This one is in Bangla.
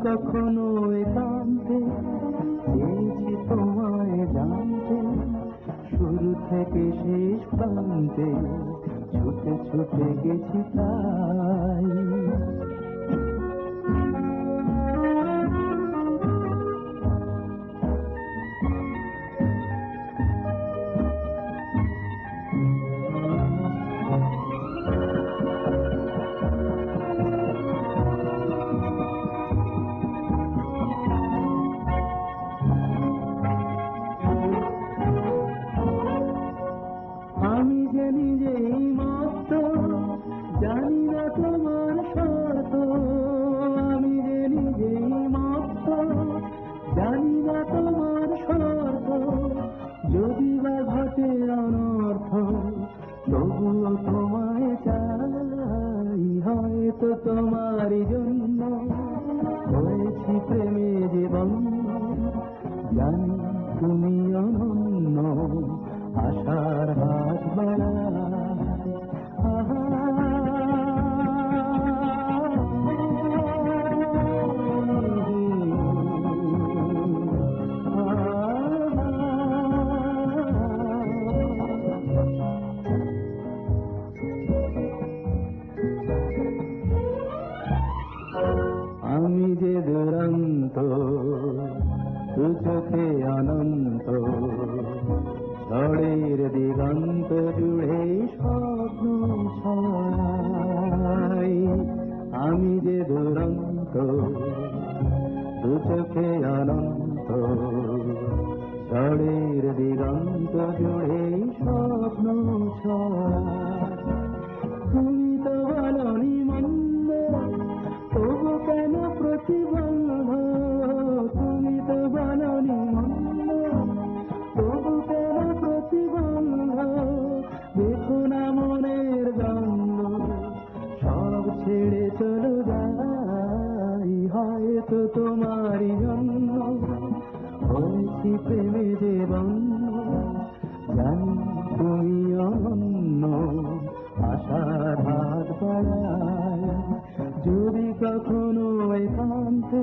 কখনো একান্তে চেয়েছি তোমায় জানতে, শুরু থেকে শেষ প্রান্তে ছুটে ছুটে গেছি তাই। আমি যে নিজেই মস্ত, জানি না তোমার শর্ত। আমি যে নিজেই মস্ত, জানি না তোমার শর্ত। যদি বা ঘটে অনর্থ, তবুও তোমায় চাই। হয়তো তোমারই জন্য হয়েছি প্রেমে যে বন্ধ, জানি তুমি অনন্য, আশার হাত বাড়ায়। আমি যে দুরন্ত, দু চোখে অনন্ত, ঝড়ের দিগন্ত জুড়ে স্বপ্ন ছড়াই। আমি যে দুরন্ত, দু চোখে অনন্ত, ঝড়ের দিগন্ত জুড়ে স্বপ্ন ছড়াই। তুমি তো বলনি মন্দ, তবু কেন প্রতিবন্ধ? তুমি তো বলনি মন্দ, তবু কেন প্রতিবন্ধ? দেখো না মনের গন্ধ, সব ছেড়ে চলে যাই। হয়তো তোমারই জন্য হয়েছি প্রেমে যে বন্ধ, জানি তুমি অনন্য, আশার হাত বাড়ায়। যদি কখনো একান্তে